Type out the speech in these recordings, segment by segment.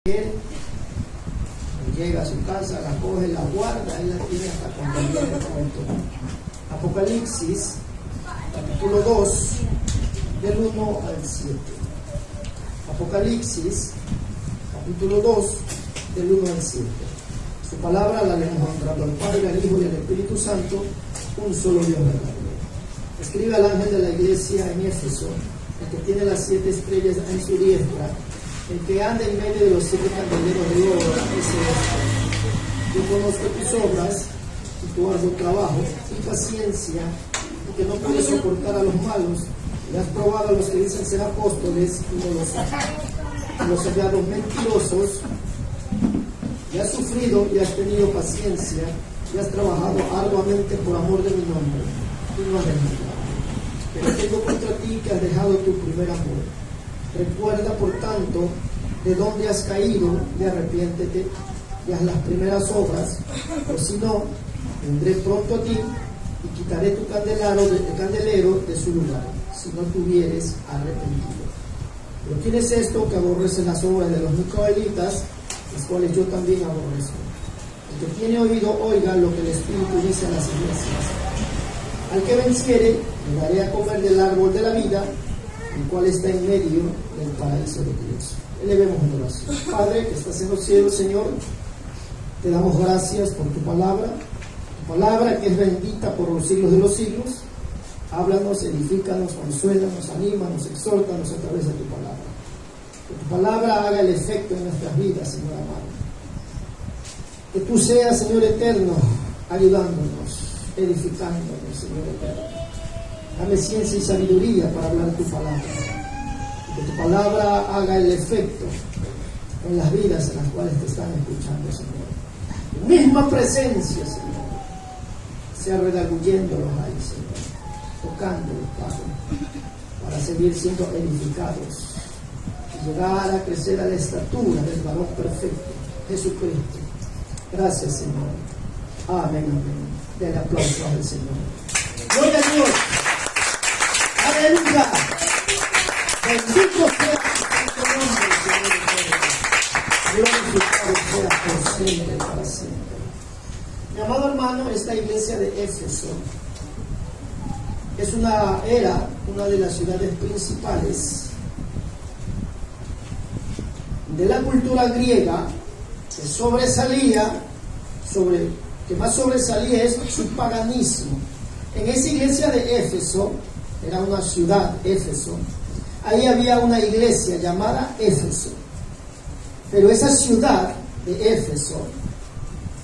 Él llega a su casa, la coge, la guarda y la tiene hasta cuando viene el momento. Apocalipsis, capítulo 2, del 1 al 7. Apocalipsis, capítulo 2, del 1 al 7. Su palabra la leemos honrando al Padre, al Hijo y al Espíritu Santo, un solo Dios verdadero. Escribe al ángel de la iglesia en Éfeso, el que tiene las 7 estrellas en su diestra, el que anda en medio de los 7 candeleros de oro, dice esto: yo conozco tus obras y tu arduo trabajo y paciencia, y que no puedes soportar a los malos, y has probado a los que dicen ser apóstoles y no lo son, a los enviados mentirosos, y has sufrido y has tenido paciencia, y has trabajado arduamente por amor de mi nombre, y no has dejado. Pero tengo contra ti que has dejado tu primer amor. Recuerda, por tanto, de dónde has caído y arrepiéntete y haz las primeras obras, o si no, vendré pronto a ti y quitaré tu candelero de su lugar, si no te hubieres arrepentido. Pero ¿quién es esto que aborrece las obras de los nicolaitas, las cuales yo también aborrezco? El que tiene oído, oiga lo que el Espíritu dice a las iglesias. Al que venciere, le daré a comer del árbol de la vida, el cual está en medio del paraíso de Dios. Elevemos una oración. Padre, que estás en los cielos, Señor, te damos gracias por tu palabra que es bendita por los siglos de los siglos. Háblanos, edifícanos, consuélanos, anímanos, exhórtanos a través de tu palabra. Que tu palabra haga el efecto en nuestras vidas, Señor amado. Que tú seas, Señor eterno, ayudándonos, edificándonos, Señor eterno. Dame ciencia y sabiduría para hablar tu palabra. Que tu palabra haga el efecto en las vidas en las cuales te están escuchando, Señor. Tu misma presencia, Señor, sea redarguyéndolos ahí, Señor, tocándolos, Padre, para seguir siendo edificados y llegar a crecer a la estatura del varón perfecto, Jesucristo. Gracias, Señor. Amén, amén. Den aplauso al Señor. Gloria a Dios. Aleluya. Bendito sea tu nombre, Señor. Glorificado sea por siempre y para siempre. Mi amado hermano, esta iglesia de Éfeso era una de las ciudades principales de la cultura griega, que más sobresalía es su paganismo. En esa iglesia de Éfeso, era una ciudad, Éfeso, ahí había una iglesia llamada Éfeso. Pero esa ciudad de Éfeso,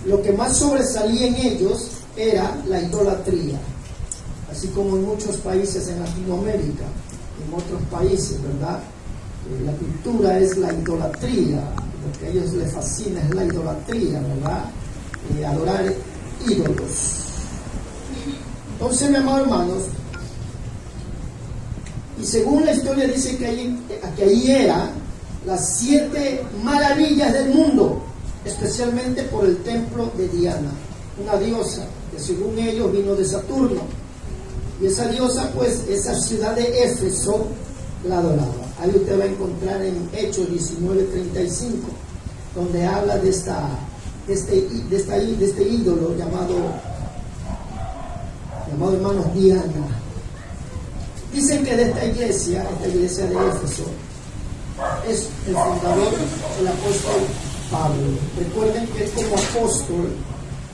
lo que más sobresalía en ellos era la idolatría. Así como en muchos países en Latinoamérica, en otros países, ¿verdad? La cultura es la idolatría, lo que a ellos les fascina es la idolatría, ¿verdad? Adorar ídolos. Entonces, mi amado hermanos, y según la historia dice que ahí eran las 7 maravillas del mundo, especialmente por el templo de Diana, una diosa que según ellos vino de Saturno, y esa diosa, pues, esa ciudad de Éfeso la adoraba. Ahí usted va a encontrar en Hechos 19:35, donde habla de este ídolo llamado hermanos Diana. Dicen que de esta iglesia de Éfeso, es el fundador, el apóstol Pablo. Recuerden que como apóstol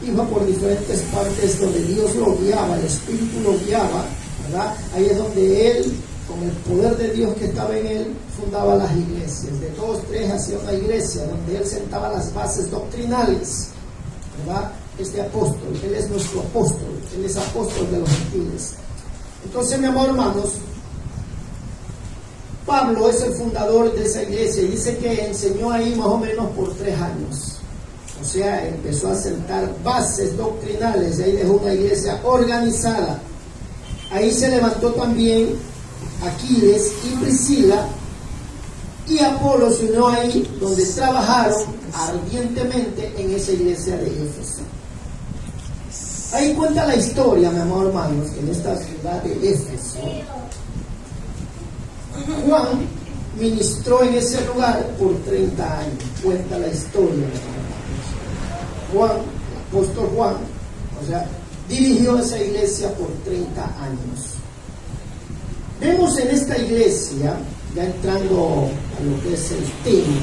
iba por diferentes partes donde Dios lo guiaba, el Espíritu lo guiaba, ¿verdad? Ahí es donde él, con el poder de Dios que estaba en él, fundaba las iglesias. De 2, 3 hacía una iglesia donde él sentaba las bases doctrinales, ¿verdad? Este apóstol, él es nuestro apóstol, él es apóstol de los gentiles. Entonces, mi amor, hermanos, Pablo es el fundador de esa iglesia y dice que enseñó ahí más o menos por 3 años. O sea, empezó a sentar bases doctrinales y ahí dejó una iglesia organizada. Ahí se levantó también Aquiles y Priscila, y Apolo se unió ahí, donde trabajaron ardientemente en esa iglesia de Éfeso. Ahí cuenta la historia, mi amor, hermanos, que en esta ciudad de Éfeso, Juan ministró en ese lugar por 30 años. cuenta la historia. Juan, el apóstol Juan, dirigió esa iglesia por 30 años. Vemos en esta iglesia, ya entrando a lo que es el tema,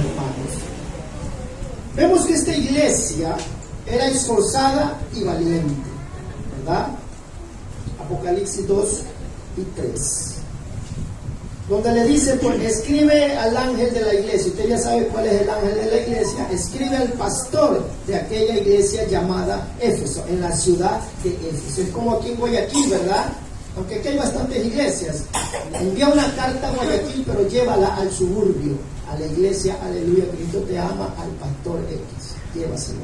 hermanos, vemos que esta iglesia era esforzada y valiente, ¿verdad? Apocalipsis 2 y 3. Donde le dice, pues escribe al ángel de la iglesia. Usted ya sabe cuál es el ángel de la iglesia. Escribe al pastor de aquella iglesia llamada Éfeso, en la ciudad de Éfeso. Es como aquí en Guayaquil, ¿verdad? Aunque aquí hay bastantes iglesias. Envía una carta a Guayaquil, pero llévala al suburbio, a la iglesia, aleluya, Cristo te ama, al pastor X. Llévaselo.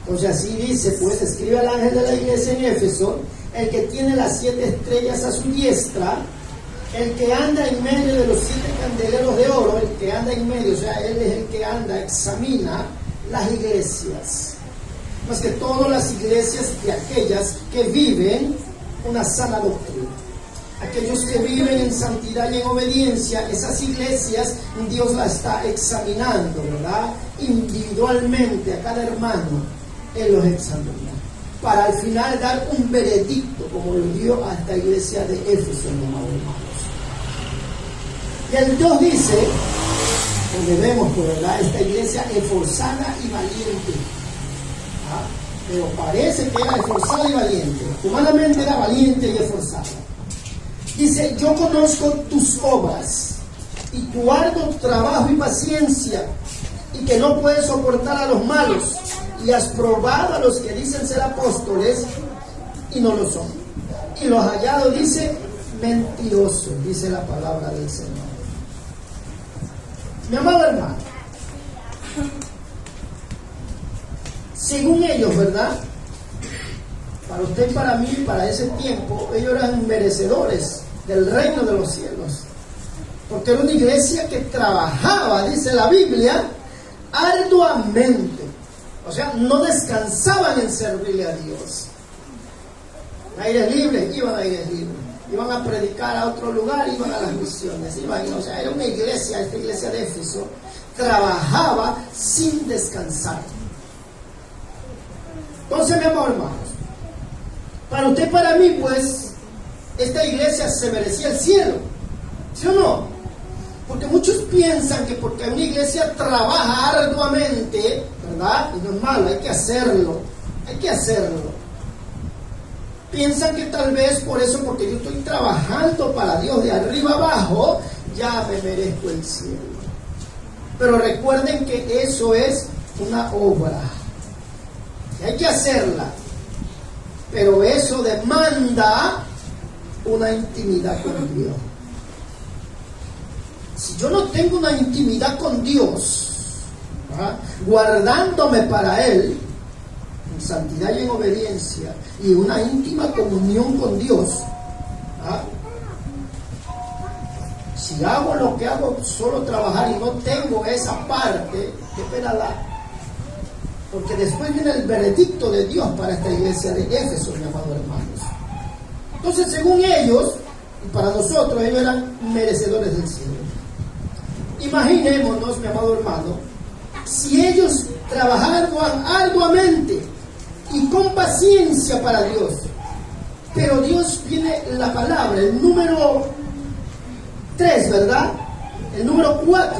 Entonces así dice, pues escribe al ángel de la iglesia en Éfeso, el que tiene las 7 estrellas a su diestra, el que anda en medio de los 7 candeleros de oro, el que anda en medio, él es el que anda, examina las iglesias. Más que todas las iglesias de aquellas que viven una sana doctrina. Aquellos que viven en santidad y en obediencia, esas iglesias Dios las está examinando, ¿verdad? Individualmente a cada hermano, Él los examina. Para al final dar un veredicto, como lo dio a esta iglesia de Éfeso, hermanos. Y el 2 dice, donde vemos, ¿verdad? Esta iglesia esforzada y valiente. Pero parece que era esforzada y valiente. Humanamente era valiente y esforzada. Dice, yo conozco tus obras y tu arduo trabajo y paciencia, y que no puedes soportar a los malos, y has probado a los que dicen ser apóstoles y no lo son. Y los hallados, dice, mentirosos, dice la palabra del Señor. Mi amado hermano, según ellos, ¿verdad? Para usted y para mí, para ese tiempo, ellos eran merecedores del reino de los cielos. Porque era una iglesia que trabajaba, dice la Biblia, arduamente. No descansaban en servirle a Dios. Aires libres, iban a aires libres. Iban a predicar a otro lugar, iban a las misiones. Era una iglesia, esta iglesia de Éfeso, trabajaba sin descansar. Entonces, mi amor, hermanos, para usted y para mí, pues, esta iglesia se merecía el cielo, ¿sí o no? Porque muchos piensan que porque una iglesia trabaja arduamente, ¿verdad? Y no es malo, hay que hacerlo. Piensan que tal vez por eso, porque yo estoy trabajando para Dios de arriba abajo, ya me merezco el cielo. Pero recuerden que eso es una obra. Hay que hacerla, pero eso demanda una intimidad con Dios. Si yo no tengo una intimidad con Dios, guardándome para Él, en santidad y en obediencia, y una íntima comunión con Dios, si hago lo que hago, solo trabajar, y no tengo esa parte, qué pena da. Porque después viene el veredicto de Dios para esta iglesia de Éfeso, mi amado hermanos. Entonces, según ellos, y para nosotros, ellos eran merecedores del cielo. Imaginémonos, mi amado hermano, si ellos trabajaban arduamente y con paciencia para Dios, pero Dios viene la palabra, el número 3, ¿verdad? El número 4.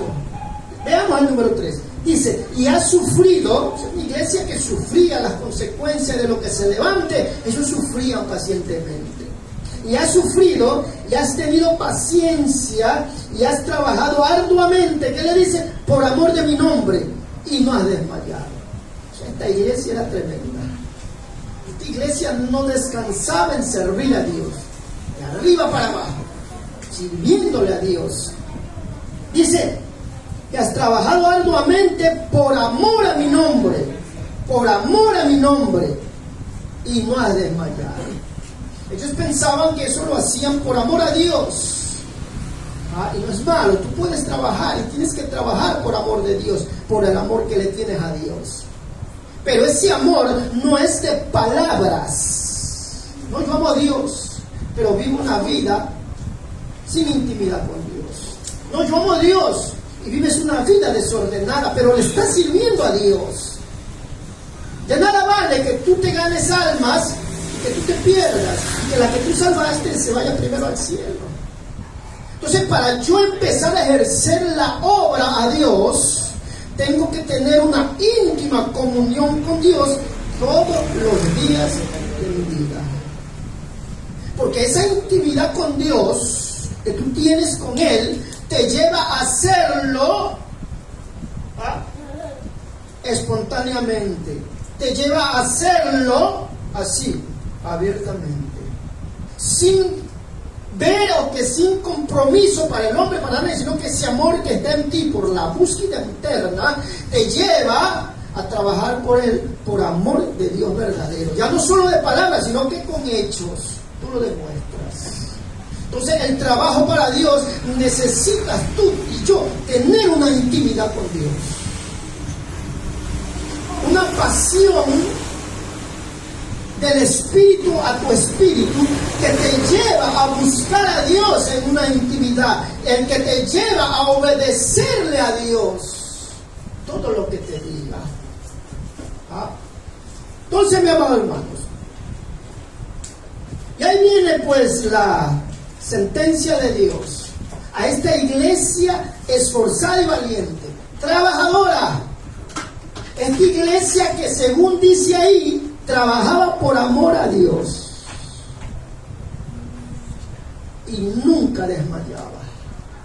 Veamos el número 3. Dice, y has sufrido, una iglesia que sufría las consecuencias de lo que se levante, ellos sufrían pacientemente. Y has sufrido, y has tenido paciencia, y has trabajado arduamente, ¿qué le dice? Por amor de mi nombre, y no has desmayado. Esta iglesia era tremenda. Esta iglesia no descansaba en servir a Dios, de arriba para abajo, sirviéndole a Dios. Dice, que has trabajado arduamente por amor a mi nombre, y no has desmayado. Ellos pensaban que eso lo hacían por amor a Dios. Y no es malo, tú puedes trabajar y tienes que trabajar por amor de Dios, por el amor que le tienes a Dios. Pero ese amor no es de palabras. No, yo amo a Dios, pero vivo una vida sin intimidad con Dios. No, yo amo a Dios, y vives una vida desordenada, pero le estás sirviendo a Dios. De nada vale que tú te ganes almas y que tú te pierdas, y que la que tú salvaste se vaya primero al cielo. Entonces, para yo empezar a ejercer la obra a Dios, tengo que tener una íntima comunión con Dios todos los días de mi vida. Porque esa intimidad con Dios que tú tienes con Él te lleva a hacerlo espontáneamente. Te lleva a hacerlo así, abiertamente. Sin ver o que sin compromiso para el hombre, para nadie, sino que ese amor que está en ti por la búsqueda interna te lleva a trabajar por él, por amor de Dios verdadero. Ya no solo de palabras, sino que con hechos. Tú lo demuestras. Entonces el trabajo para Dios necesitas tú y yo tener una intimidad con Dios. Una pasión del espíritu a tu espíritu que te lleva a buscar a Dios en una intimidad, el que te lleva a obedecerle a Dios todo lo que te diga. Entonces, mis amados hermanos, y ahí viene pues la sentencia de Dios a esta iglesia esforzada y valiente, trabajadora. Esta iglesia que, según dice ahí, trabajaba por amor a Dios y nunca desmayaba.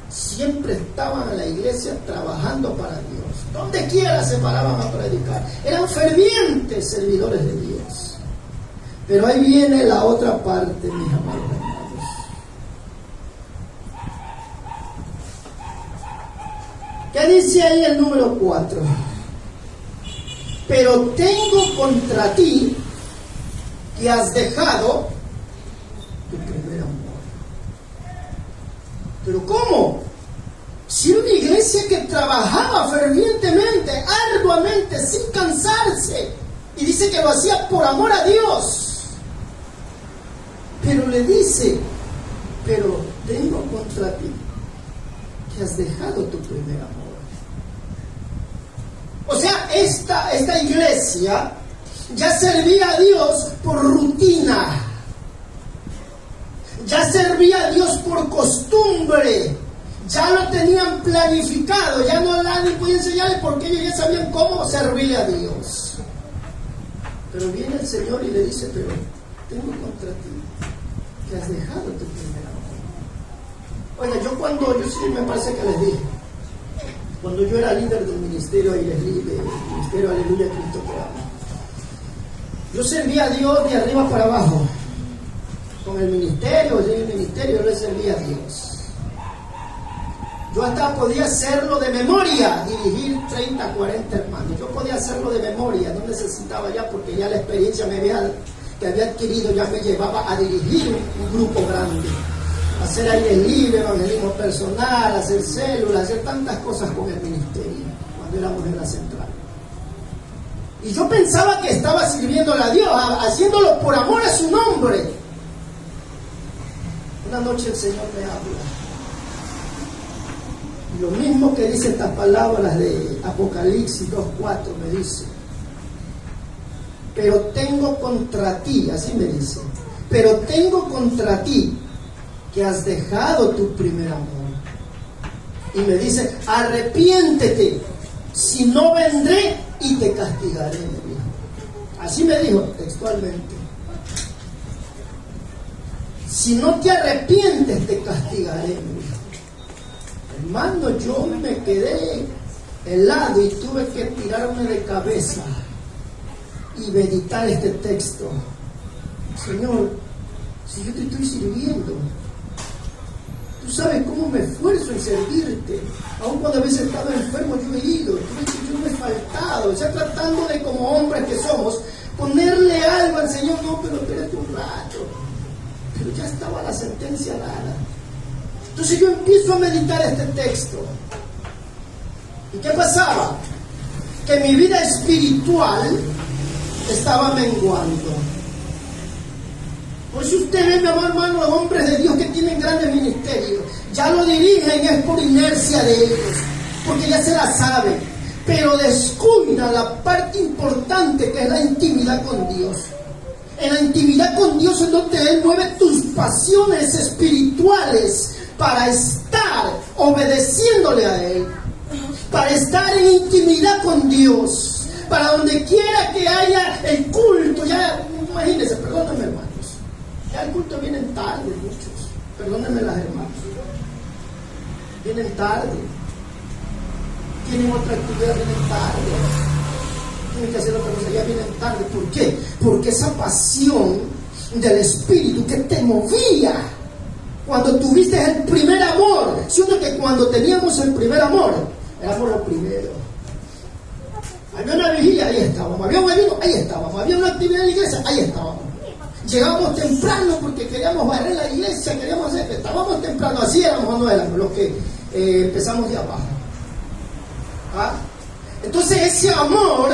Siempre estaban en la iglesia trabajando para Dios. Donde quiera se paraban a predicar. Eran fervientes servidores de Dios. Pero ahí viene la otra parte, mis amados hermanos. ¿Qué dice ahí el número 4? Pero tengo contra ti que has dejado tu primer amor. ¿Pero cómo? Si era una iglesia que trabajaba fervientemente, arduamente, sin cansarse, y dice que lo hacía por amor a Dios. Pero le dice, pero tengo contra ti que has dejado tu primer amor. O sea, esta iglesia ya servía a Dios por rutina, ya servía a Dios por costumbre, ya lo tenían planificado, ya no nadie podía enseñarles porque ellos ya sabían cómo servirle a Dios. Pero viene el Señor y le dice, pero tengo contra ti que has dejado tu primer amor. Oiga, yo sí me parece que les dije, cuando yo era líder del ministerio del ministerio Aleluya Cristo que Ama, yo servía a Dios de arriba para abajo. Con el ministerio, yo le servía a Dios. Yo hasta podía hacerlo de memoria, dirigir 30, 40 hermanos. Yo podía hacerlo de memoria, no necesitaba ya, porque ya la experiencia que había adquirido ya me llevaba a dirigir un grupo grande. Hacer aire libre, evangelismo personal, hacer células, hacer tantas cosas con el ministerio, cuando éramos en la central. Y yo pensaba que estaba sirviéndole a Dios, haciéndolo por amor a su nombre. Una noche el Señor me habla. Y lo mismo que dice estas palabras de Apocalipsis 2:4 me dice. Pero tengo contra ti, así me dice, pero tengo contra ti que has dejado tu primer amor. Y me dice, arrepiéntete, si no vendré y te castigaré, me dijo. Así me dijo textualmente. Si no te arrepientes, te castigaré, me dijo. Hermano, yo me quedé helado y tuve que tirarme de cabeza y meditar este texto. Señor, si yo te estoy sirviendo, tú sabes cómo me esfuerzo en servirte. Aun cuando a veces he estado enfermo, yo he ido, yo me he faltado, ya tratando de, como hombres que somos, ponerle algo al Señor. No, pero espérate un rato. Pero ya estaba la sentencia dada. Entonces yo empiezo a meditar este texto. ¿Y qué pasaba? Que mi vida espiritual estaba menguando. Por eso usted ve, mi amado hermano, los hombres de Dios que tienen grandes ministerios, ya lo dirigen es por inercia de ellos. porque ya se la saben, pero descuidan la parte importante que es la intimidad con Dios. En la intimidad con Dios es donde Él mueve tus pasiones espirituales para estar obedeciéndole a Él, para estar en intimidad con Dios, para donde quiera que haya el culto. Ya imagínense, perdónenme hermanos, ya el culto vienen tarde muchos, perdónenme las hermanas, vienen tarde, tienen otra actividad, vienen tarde, tienen que hacer otra cosa, ya vienen tarde. ¿Por qué? Porque esa pasión del Espíritu que te movía cuando tuviste el primer amor, siendo que cuando teníamos el primer amor, éramos los primeros. Había una vigilia, ahí estábamos. Había un ayuno, ahí estábamos. Había una actividad en la iglesia, ahí estábamos. Llegábamos temprano porque queríamos barrer la iglesia, queríamos hacer, estábamos temprano, así éramos o no éramos los que empezamos de abajo. ¿Ah? Entonces ese amor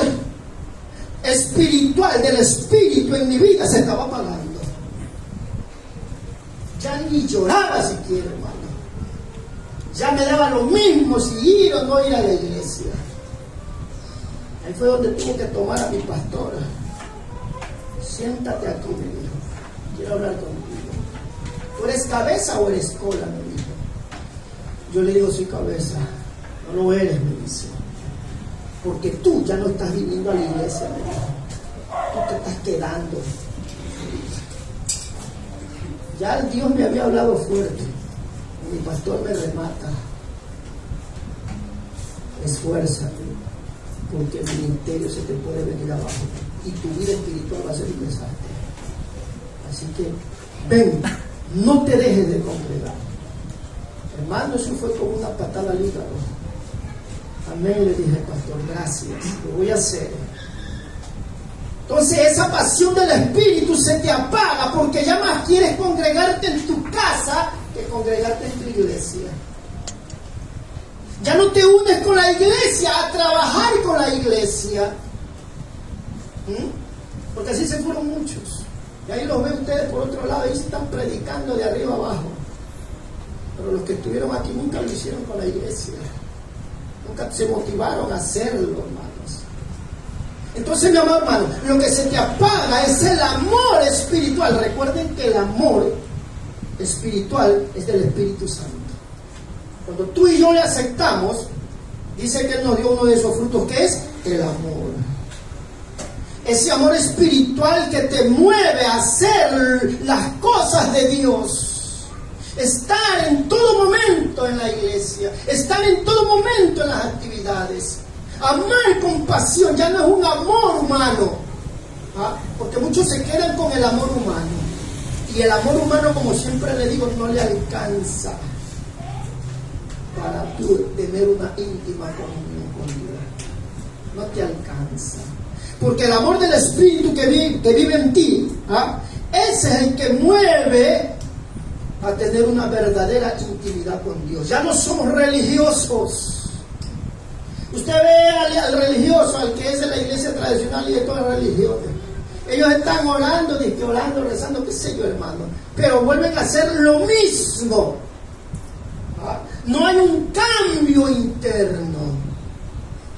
espiritual del Espíritu en mi vida se estaba apagando. Ya ni lloraba siquiera, hermano. Ya me daba lo mismo si ir o no ir a la iglesia. Ahí fue donde tuve que tomar a mi pastora. Siéntate aquí, me dijo. Quiero hablar contigo. ¿Tú eres cabeza o eres cola?, me dijo. Yo le digo, soy cabeza. No lo eres, me dice. Porque tú ya no estás viniendo a la iglesia, me dijo. Tú te estás quedando. Ya el Dios me había hablado fuerte. Mi pastor me remata. Esfuérzate, porque el ministerio se te puede venir abajo y tu vida espiritual va a ser un desastre. Así que ven, no te dejes de congregar. Hermano, eso fue como una patada al hígado. Amén, le dije, pastor, gracias, lo voy a hacer. Entonces esa pasión del Espíritu se te apaga porque ya más quieres congregarte en tu casa que congregarte en tu iglesia. Ya no te unes con la iglesia a trabajar con la iglesia. Porque así se fueron muchos. Y ahí los ven ustedes por otro lado, ahí se están predicando de arriba abajo. Pero los que estuvieron aquí nunca lo hicieron con la iglesia. Nunca se motivaron a hacerlo, hermanos. Entonces, mi amado hermano, lo que se te apaga es el amor espiritual. Recuerden que el amor espiritual es del Espíritu Santo. Cuando tú y yo le aceptamos, dice que Él nos dio uno de esos frutos, que es el amor. Ese amor espiritual que te mueve a hacer las cosas de Dios. Estar en todo momento en la iglesia, estar en todo momento en las actividades. Amar con pasión, ya no es un amor humano. Porque muchos se quedan con el amor humano. Y el amor humano, como siempre le digo, no le alcanza para tú tener una íntima comunión con Dios. No te alcanza. Porque el amor del Espíritu que vive en ti, ese es el que mueve a tener una verdadera intimidad con Dios. Ya no somos religiosos. Usted ve al religioso, al que es de la iglesia tradicional y de todas las religiones. Ellos están orando, rezando, qué sé yo, hermano. Pero vuelven a hacer lo mismo. No hay un cambio interno.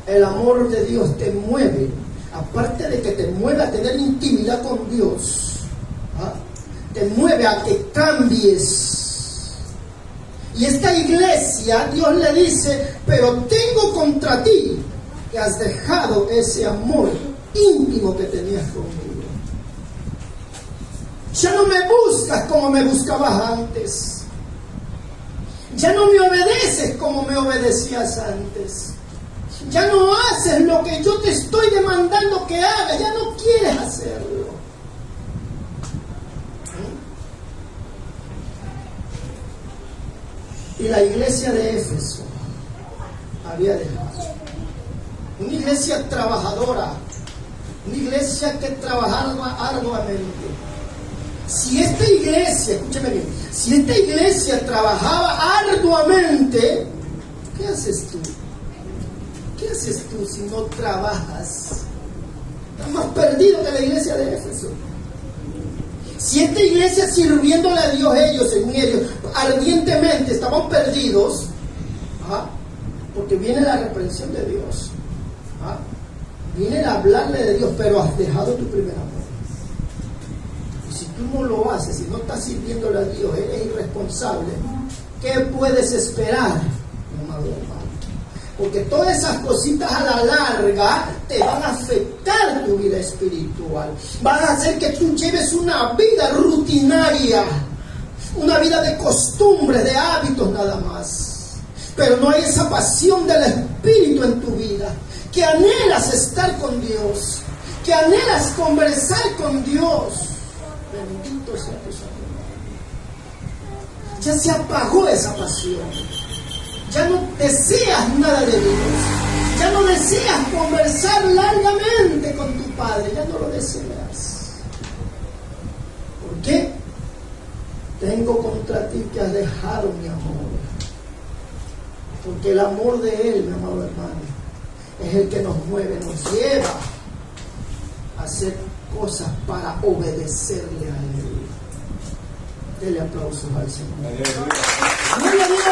El amor de Dios te mueve. Aparte de que te mueve a tener intimidad con Dios, te mueve a que cambies. Y esta iglesia, Dios le dice, pero tengo contra ti que has dejado ese amor íntimo que tenías conmigo. Ya no me buscas como me buscabas antes. Ya no me obedeces como me obedecías antes. Ya no haces lo que yo te estoy demandando que hagas. Ya no quieres hacerlo. Y la iglesia de Éfeso había dejado. Una iglesia trabajadora. Una iglesia que trabajaba arduamente. Si esta iglesia, escúchame bien, si esta iglesia trabajaba arduamente, ¿qué haces tú? ¿Qué haces tú si no trabajas? Estás más perdido que la iglesia de Éfeso. Si esta iglesia sirviéndole a Dios, ellos, según ellos, ardientemente estaban perdidos, Porque viene la reprensión de Dios. ¿Ah? Viene a hablarle de Dios, pero has dejado tu primer amor. Y si tú no lo haces, si no estás sirviéndole a Dios, eres irresponsable, ¿qué puedes esperar, mi amado hermano? Porque todas esas cositas a la larga te van a afectar tu vida espiritual. Van a hacer que tú lleves una vida rutinaria, una vida de costumbres, de hábitos nada más. Pero no hay esa pasión del Espíritu en tu vida, que anhelas estar con Dios, que anhelas conversar con Dios. Bendito sea tu Santo nombre. Ya se apagó esa pasión. Ya no deseas nada de Dios. Ya no deseas conversar largamente con tu Padre. Ya no lo deseas. ¿Por qué? Tengo contra ti que has dejado mi amor. Porque el amor de Él, mi amado hermano, es el que nos mueve, nos lleva a hacer cosas para obedecerle a Él. Dele aplausos al Señor. ¡Gloria a Dios!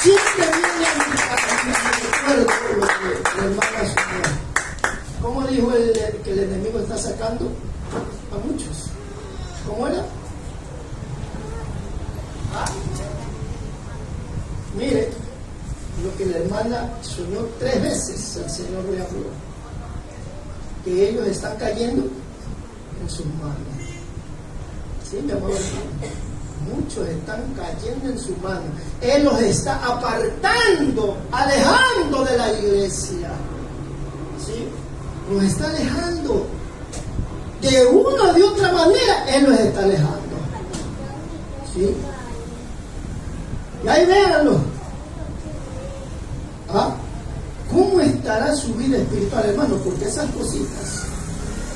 Siempre viene a mi recuerdo lo que la hermana Sonia. ¿Cómo dijo que el enemigo está sacando a muchos? ¿Cómo era? Mire, lo que la hermana soñó 3 veces, el Señor le habló, que ellos están cayendo en sus manos. Sí, mi amor, muchos están cayendo en sus manos. Él los está apartando, alejando de la iglesia. ¿Sí? Los está alejando. De una o de otra manera, Él los está alejando. ¿Sí? Y ahí véanlo. ¿Ah? ¿Cómo estará su vida espiritual, hermano? Porque esas cositas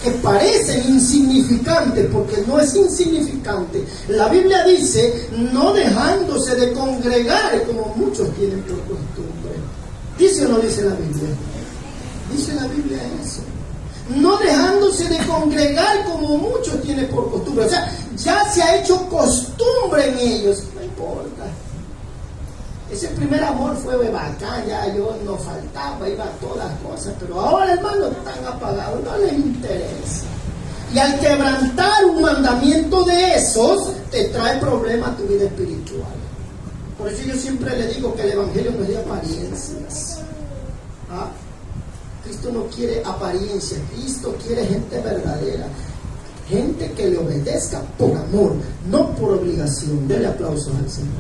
que parecen insignificantes, porque no es insignificante. La Biblia dice, no dejándose de congregar, como muchos tienen por costumbre. ¿Dice o no dice la Biblia? Dice la Biblia eso. No dejándose de congregar, como muchos tienen por costumbre. O sea, ya se ha hecho costumbre en ellos. No importa. Ese primer amor fue bacán, ya yo no faltaba, iba a todas cosas, pero ahora, hermano, están apagados, no les interesa. Y al quebrantar un mandamiento de esos, te trae problemas a tu vida espiritual. Por eso yo siempre le digo que el Evangelio no es de apariencias. ¿Ah? Cristo no quiere apariencias, Cristo quiere gente verdadera. Gente que le obedezca por amor, no por obligación. Dele aplausos al Señor.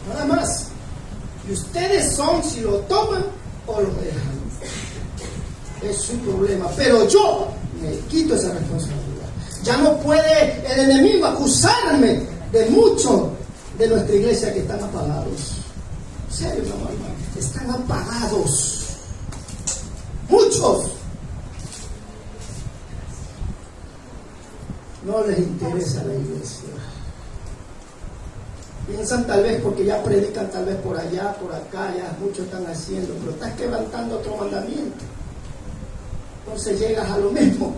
Nada más. Y ustedes son si lo toman o lo dejan. Es su problema. Pero yo me quito esa responsabilidad. Ya no puede el enemigo acusarme de muchos de nuestra iglesia que están apagados. En serio, hermano, están apagados. Muchos. No les interesa la iglesia. Piensan tal vez porque ya predican tal vez por allá, por acá, ya muchos están haciendo, pero estás quebrantando otro mandamiento. Entonces llegas a lo mismo.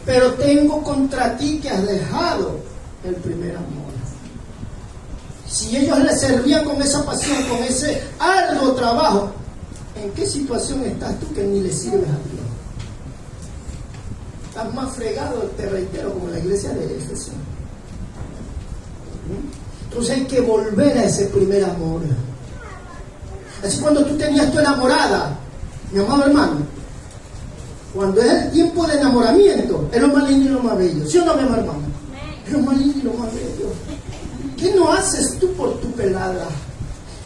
Pero tengo contra ti que has dejado el primer amor. Si ellos le servían con esa pasión, con ese arduo trabajo, ¿en qué situación estás tú que ni le sirves a Dios? Estás más fregado, te reitero, como la iglesia de Éfeso. Entonces hay que volver a ese primer amor. Así cuando tú tenías tu enamorada, mi amado hermano, cuando es el tiempo de enamoramiento, es lo más lindo y lo más bello. ¿Sí o no, mi amado hermano? Es lo más lindo y lo más bello. ¿Qué no haces tú por tu pelada?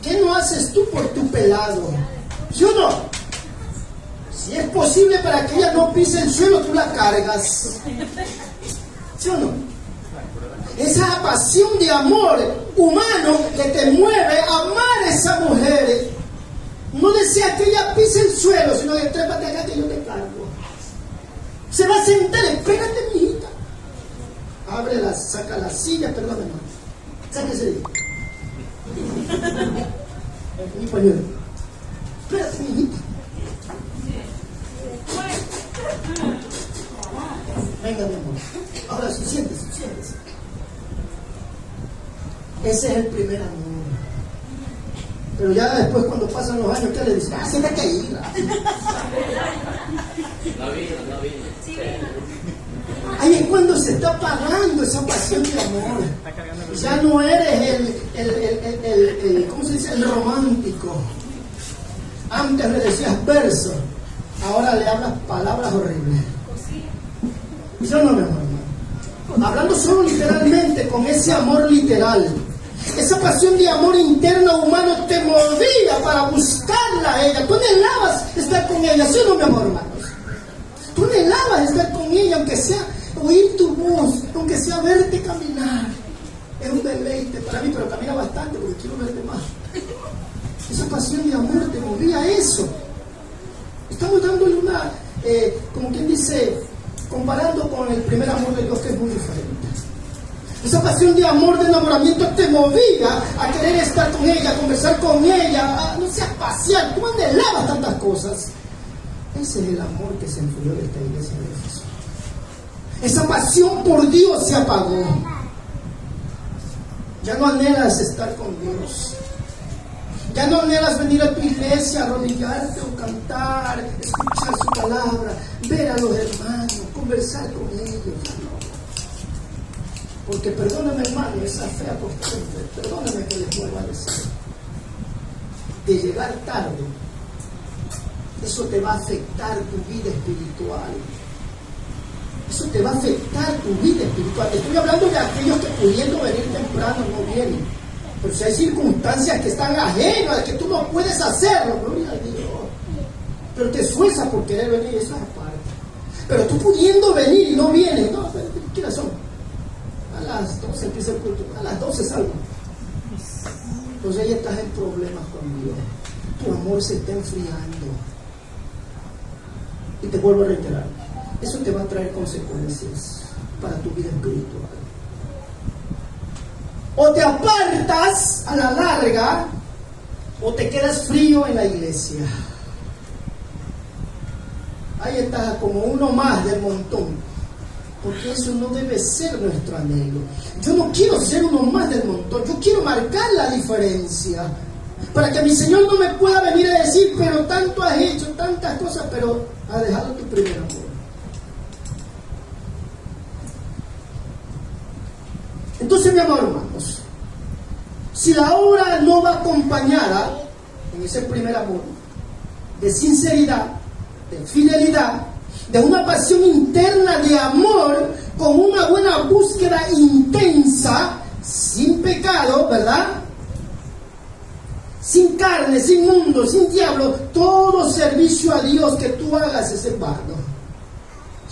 ¿Qué no haces tú por tu pelado? ¿Sí o no? Si es posible para que ella no pise el suelo, tú la cargas. ¿Sí o no? Esa pasión de amor humano que te mueve a amar a esa mujer. No desea que ella pise el suelo, sino que trépate acá que yo te cargo. Se va a sentar, espérate, mijita. Ábrela, saca la silla, perdón, hermano. Sáquese de ahí. Mi pañuelo. Espérate, mijita. Venga, mi amor. Ahora sí, siéntese. Ese es el primer amor. Pero ya después, cuando pasan los años, ¿qué le dicen? Se me ha caído. La vida. Ahí es cuando se está apagando esa pasión de amor. Ya no eres el ¿cómo se dice? El romántico. Antes le decías versos, ahora le hablas palabras horribles. Yo no, mi amor. Hablando solo literalmente, con ese amor literal. Esa pasión de amor interno humano te movía para buscarla a ella. Tú anhelabas estar con ella, ¿sí o no, mi amor, hermanos? Tú anhelabas estar con ella, aunque sea oír tu voz, aunque sea verte caminar. Es un deleite para mí, pero camina bastante porque quiero verte más. Esa pasión de amor te movía a eso. Estamos dándole una, como quien dice, comparando con el primer amor de Dios, que es muy diferente. Esa pasión de amor, de enamoramiento te movía a querer estar con ella, a conversar con ella, no sé, a pasear. Tú anhelabas tantas cosas. Ese es el amor que se enfrió de esta iglesia de Éfeso. Esa pasión por Dios se apagó. Ya no anhelas estar con Dios. Ya no anhelas venir a tu iglesia, arrodillarte o cantar, escuchar su palabra, ver a los hermanos, conversar con ellos. No. Porque perdóname, hermano, esa fea costumbre, perdóname que les vuelva a decir, de llegar tarde, eso te va a afectar tu vida espiritual. Eso te va a afectar tu vida espiritual. Estoy hablando de aquellos que pudiendo venir temprano no vienen. Pero si hay circunstancias que están ajenas, de que tú no puedes hacerlo, gloria a Dios. Pero te esfuerzas por querer venir, eso es aparte. Pero tú pudiendo venir y no vienes, no, ¿qué hora son? A las 12 empieza el culto, a las 12 salgo. Entonces ahí estás en problemas con Dios. Tu amor se está enfriando. Y te vuelvo a reiterar, eso te va a traer consecuencias para tu vida espiritual. O te apartas a la larga, o te quedas frío en la iglesia. Ahí estás como uno más del montón. Porque eso no debe ser nuestro anhelo. Yo no quiero ser uno más del montón. Yo quiero marcar la diferencia. Para que mi Señor no me pueda venir a decir, pero tanto has hecho, tantas cosas, pero has dejado tu primer amor. Entonces, mi amor, hermanos, si la obra no va acompañada en ese primer amor de sinceridad, de fidelidad, de una pasión interna de amor, con una buena búsqueda intensa, sin pecado, ¿verdad? Sin carne, sin mundo, sin diablo, todo servicio a Dios que tú hagas es en vano,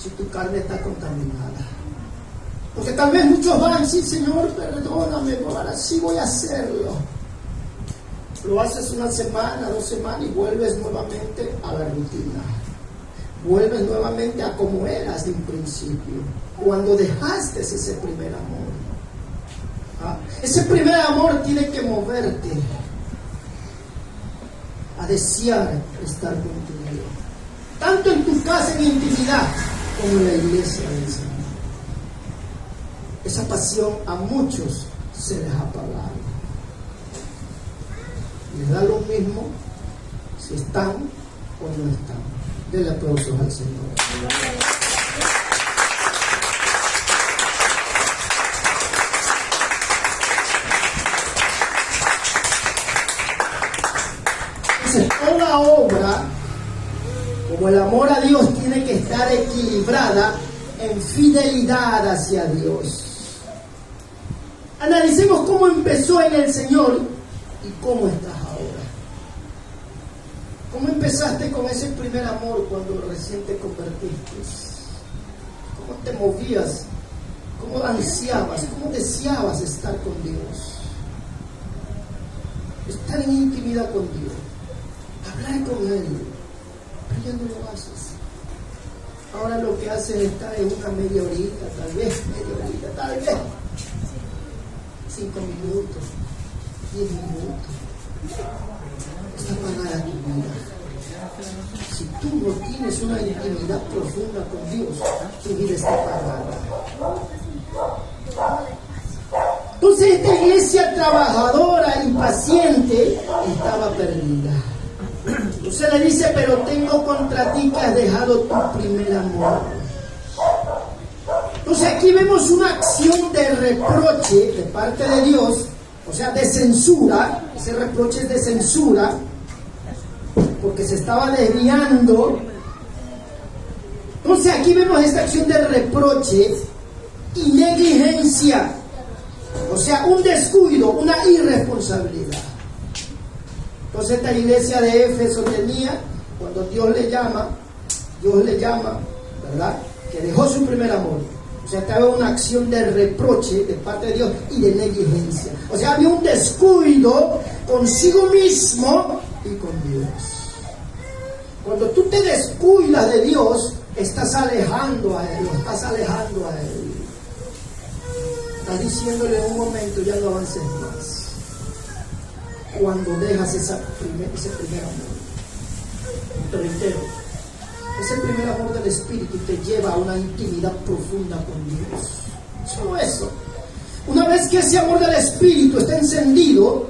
si tu carne está contaminada. Porque tal vez muchos van a decir, Señor, perdóname, ahora sí voy a hacerlo. Lo haces una semana, 2 semanas y vuelves nuevamente a la rutina. Vuelves nuevamente a como eras de un principio, cuando dejaste ese primer amor. Ese primer amor tiene que moverte a desear estar contigo, tanto en tu casa en intimidad como en la iglesia del Señor. Esa pasión a muchos se les ha apagado. Les da lo mismo si están o no están. Denle aplausos al Señor. Entonces, toda obra, como el amor a Dios, tiene que estar equilibrada en fidelidad hacia Dios. Analicemos cómo empezó en el Señor y cómo estás ahora. ¿Cómo empezaste con ese primer amor cuando recién te convertiste? ¿Cómo te movías? ¿Cómo ansiabas? ¿Cómo deseabas estar con Dios? Estar en intimidad con Dios. Hablar con Él. Pero ya no lo haces. Ahora lo que haces es estar en una media horita, tal vez 5 minutos. 10 minutos. Está pagada tu vida. Si tú no tienes una intimidad profunda con Dios, tu vida está pagada. Entonces esta iglesia trabajadora, impaciente, estaba perdida. Entonces le dice, pero tengo contra ti que has dejado tu primer amor. Entonces aquí vemos una acción de reproche de parte de Dios, o sea, de censura. Ese reproche es de censura, porque se estaba desviando. Entonces aquí vemos esta acción de reproche y negligencia, o sea, un descuido, una irresponsabilidad. Entonces esta iglesia de Éfeso tenía, cuando Dios le llama, ¿verdad?, que dejó su primer amor. O sea, que había una acción de reproche de parte de Dios y de negligencia. O sea, había un descuido consigo mismo y con Dios. Cuando tú te descuidas de Dios, estás alejando a Él, Estás diciéndole en un momento, ya no avances más. Cuando dejas ese primer amor. Te reitero, ese primer amor del Espíritu te lleva a una intimidad profunda con Dios. Solo eso. Una vez que ese amor del Espíritu está encendido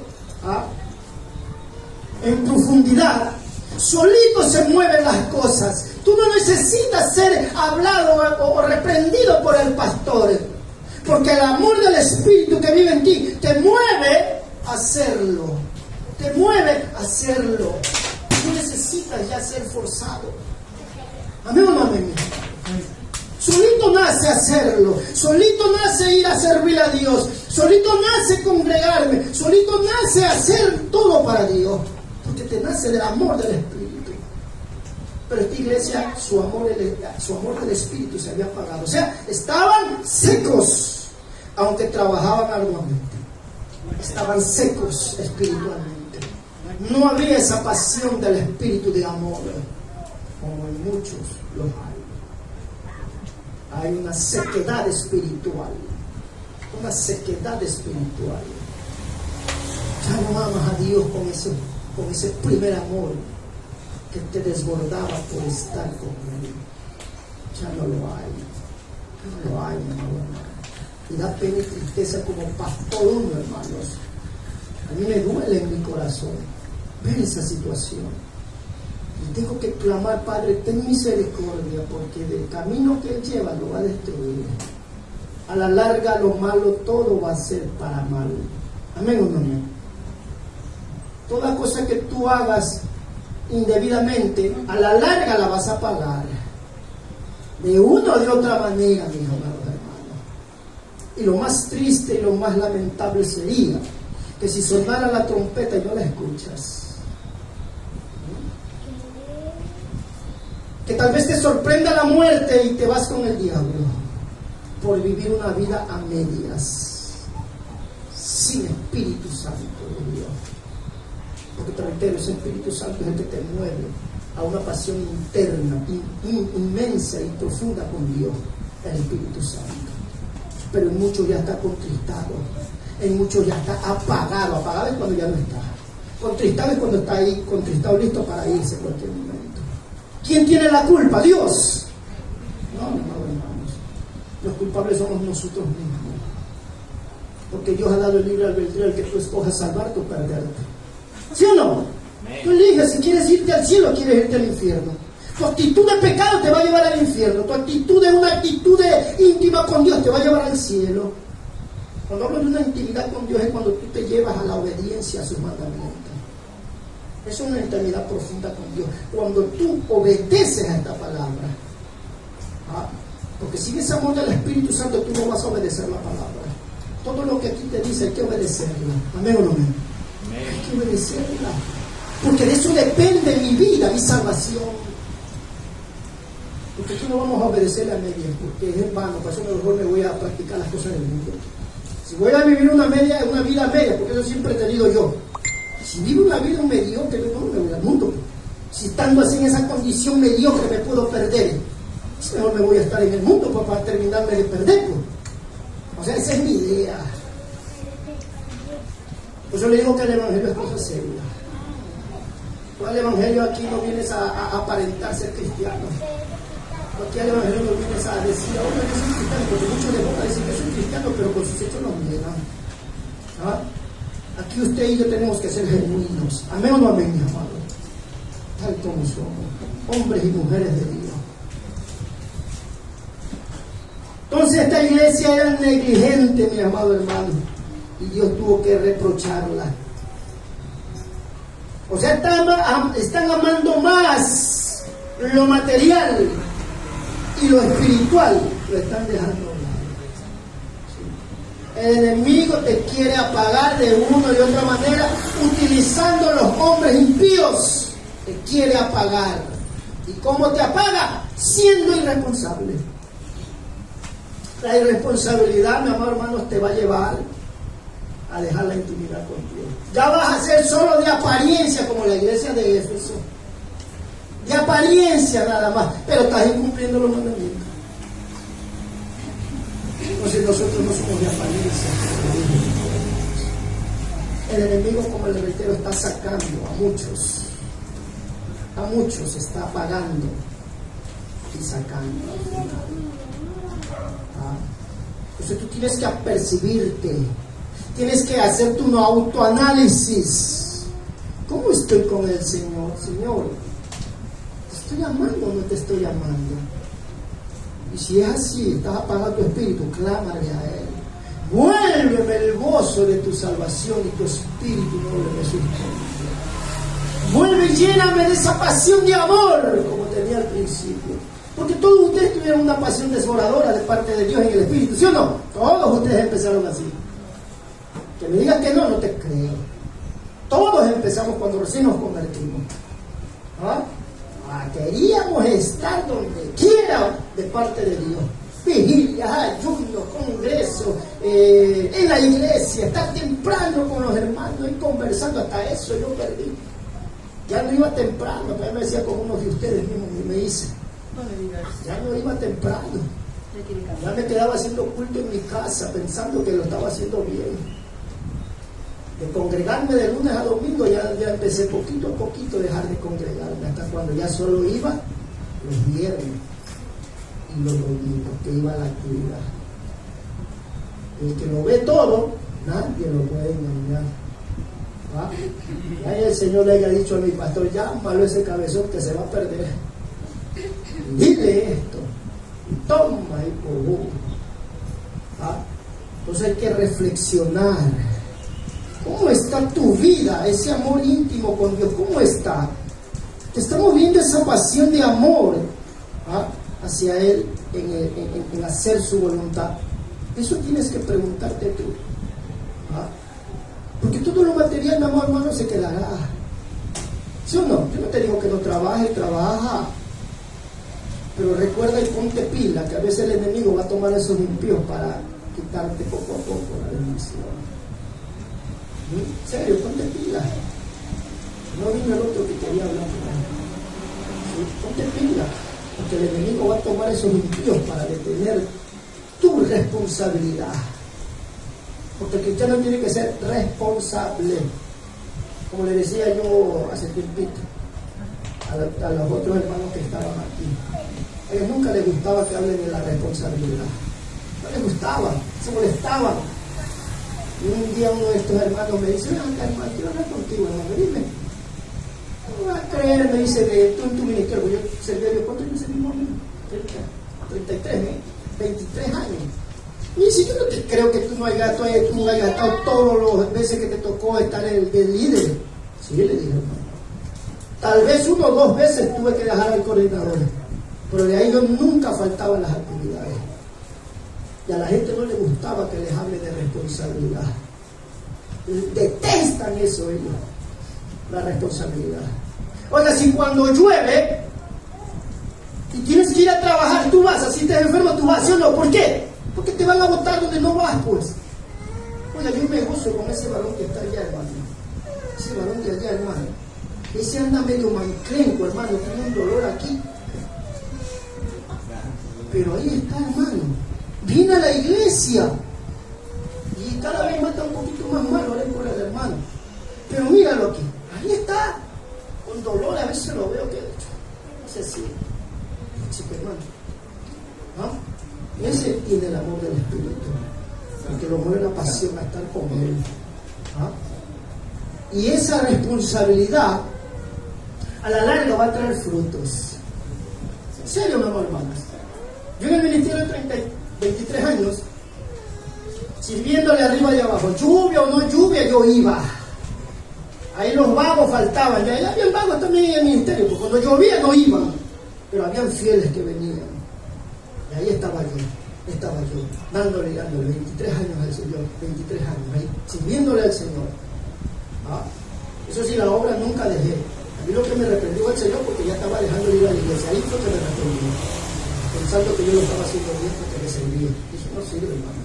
en profundidad, solito se mueven las cosas. Tú no necesitas ser hablado o reprendido por el pastor, porque el amor del Espíritu que vive en ti te mueve a hacerlo. No necesitas ya ser forzado. Amén o no amén. Solito nace hacerlo, solito nace ir a servir a Dios, solito nace congregarme, solito nace hacer todo para Dios, porque te nace del amor del Espíritu. Pero esta iglesia, su amor del Espíritu se había apagado. O sea, estaban secos, aunque trabajaban arduamente. Estaban secos espiritualmente. No había esa pasión del Espíritu de amor, como en muchos los hay. Hay una sequedad espiritual. Ya no amas a Dios con ese primer amor que te desbordaba por estar con Él. Ya no lo hay, mi hermano. Y da pena y tristeza como pastor uno, hermanos. A mí me duele en mi corazón ver esa situación. Y tengo que clamar, Padre, ten misericordia, porque del camino que Él lleva lo va a destruir. A la larga, lo malo todo va a ser para mal. Amén o no amén. Toda cosa que tú hagas indebidamente, a la larga la vas a pagar. De una o de otra manera, mis amados hermanos. Y lo más triste y lo más lamentable sería que si sonara la trompeta y no la escuchas, que tal vez te sorprenda la muerte y te vas con el diablo por vivir una vida a medias, sin Espíritu Santo de Dios. Porque te reitero, ese Espíritu Santo es el que te mueve a una pasión interna, inmensa y profunda con Dios, el Espíritu Santo. Pero en muchos ya está contristado, en muchos ya está apagado. Apagado es cuando ya no está. Contristado es cuando está ahí, contristado, listo para irse en cualquier momento. ¿Quién tiene la culpa? Dios. No, hermanos. Los culpables somos nosotros mismos. Porque Dios ha dado el libre albedrío al que tú escojas salvarte o perderte. ¿Sí o no? Tú eliges si quieres irte al cielo o quieres irte al infierno. Tu actitud de pecado te va a llevar al infierno. Tu actitud de una actitud íntima con Dios te va a llevar al cielo. Cuando hablo de una intimidad con Dios es cuando tú te llevas a la obediencia a sus mandamientos. Eso es una intimidad profunda con Dios. Cuando tú obedeces a esta palabra. Porque sin ese amor del Espíritu Santo tú no vas a obedecer la palabra. Todo lo que aquí te dice hay que obedecerla. Amén o no amén. Hay que obedecerla. Porque de eso depende mi vida, mi salvación. Porque aquí no vamos a obedecerla a medias, porque es en vano. Por eso mejor me voy a practicar las cosas del mundo. Si voy a vivir una vida media, porque eso siempre he tenido yo. Si vivo una vida mediocre, yo no me voy al mundo. Si estando así en esa condición mediocre me puedo perder, mejor me voy a estar en el mundo para terminarme de perder. O sea, esa es mi idea. Por eso le digo que el evangelio es cosa seria. El evangelio aquí no vienes a aparentar ser cristiano. Aquí al evangelio no vienes a decir, ahora que soy cristiano, porque muchos de boca dicen que soy cristiano, pero con sus hechos no niegan. ¿Ah? Aquí usted y yo tenemos que ser genuinos. Amén o no amén, mi amado. Tal como somos, hombres y mujeres de Dios. Entonces esta iglesia era negligente, mi amado hermano, y Dios tuvo que reprocharla. O sea, están amando más lo material y lo espiritual, lo están dejando a un lado. El enemigo te quiere apagar de una y otra manera, utilizando a los hombres impíos. Te quiere apagar. ¿Y cómo te apaga? Siendo irresponsable. La irresponsabilidad, mi amado hermano, te va a llevar a dejar la intimidad con Dios. Ya vas a ser solo de apariencia, como la iglesia de Éfeso. De apariencia nada más, pero estás incumpliendo los mandamientos. Entonces nosotros no somos de apariencia. El enemigo, como le reitero, está sacando a muchos está apagando y sacando. Entonces tú tienes que apercibirte, tienes que hacerte un autoanálisis. ¿Cómo estoy con el Señor? Señor, ¿te estoy amando o no te estoy amando? Y si es así, estás apagando tu espíritu, clámale a Él. Vuélveme el gozo de tu salvación y tu espíritu no le resulte. Vuelve y lléname de esa pasión de amor como tenía al principio. Porque todos ustedes tuvieron una pasión desbordadora de parte de Dios en el espíritu, ¿sí o no? Todos ustedes empezaron así. Que me digas que no, no te creo. Todos empezamos cuando recién nos convertimos. Queríamos estar donde quiera de parte de Dios. Vigilias, ayunos, congresos, en la iglesia, estar temprano con los hermanos y conversando. Hasta eso yo perdí. Ya no iba temprano, pero me decía con uno de ustedes mismos, y me dice, ya no iba temprano. Ya me quedaba haciendo culto en mi casa, pensando que lo estaba haciendo bien. De congregarme de lunes a domingo, ya empecé poquito a poquito a dejar de congregarme, hasta cuando ya solo iba los viernes y los domingos, que iba a la actividad. El que lo ve todo, nadie lo puede engañar. Ya el Señor le haya dicho a mi pastor, llámalo ese cabezón que se va a perder. Dile esto, y toma y por Entonces hay que reflexionar. ¿Cómo está tu vida, ese amor íntimo con Dios? ¿Cómo está? Te estamos viendo esa pasión de amor hacia Él en hacer su voluntad. Eso tienes que preguntarte tú. Porque todo lo material, mi amor, hermano, se quedará. ¿Sí o no? Yo no te digo que no trabajes, trabaja. Pero recuerda y ponte pila, que a veces el enemigo va a tomar esos impíos para quitarte poco a poco la bendición. En serio, ponte pila. No vino el otro que quería hablar con él. Ponte pila, porque el enemigo va a tomar esos impíos para detener tu responsabilidad. Porque el cristiano tiene que ser responsable. Como le decía yo hace tiempito a los otros hermanos que estaban aquí. A ellos nunca les gustaba que hablen de la responsabilidad. No les gustaba, se molestaban. Y un día uno de estos hermanos me dice, hermano, quiero hablar contigo, hermano, dime. ¿Cómo vas a creer? Me dice, de tú en tu ministerio. Yo serví, ¿cuántos años servimos? 23 años. Y dice, yo no te creo que tú no hayas gastado todas las veces que te tocó estar el líder. Sí, le dije, hermano. Tal vez 1 o 2 veces tuve que dejar al coordinador, pero de ahí yo nunca faltaba en las actividades. Y a la gente no le gustaba que les hable de responsabilidad. Detestan eso ellos, la responsabilidad. Oiga, si cuando llueve y tienes que ir a trabajar, tú vas, así te enfermo, tú vas, ¿sí o no? ¿Por qué? Porque te van a botar donde no vas, pues. Oiga, yo me gozo con ese varón que está allá, hermano. Ese varón de allá, hermano. Ese anda medio mancrenco, hermano, tiene un dolor aquí. Pero ahí está, hermano. Viene a la iglesia. Y cada vez mata un poquito más malo, ahora por el hermano. Pero míralo aquí, ahí está, con dolor a veces lo veo que no sé si, chico hermano, ¿no? Ese tiene el amor del Espíritu, porque lo mueve la pasión a estar con Él. Y esa responsabilidad a la larga va a traer frutos. En serio, mi amor, hermanas. Yo en el ministerio de 23 años, sirviéndole arriba y abajo, lluvia o no lluvia, yo iba. Ahí los vagos faltaban, ya había vagos también en el ministerio, porque cuando llovía no iban, pero habían fieles que venían. Y ahí estaba yo, dándole, 23 años al Señor, 23 años, ahí, sirviéndole al Señor. Eso sí, la obra nunca dejé. A mí lo que me reprendió el Señor porque ya estaba dejando de ir a la iglesia, ahí fue que me reprendió, pensando que yo lo estaba haciendo bien porque me servía. Dije, no sirve, hermano.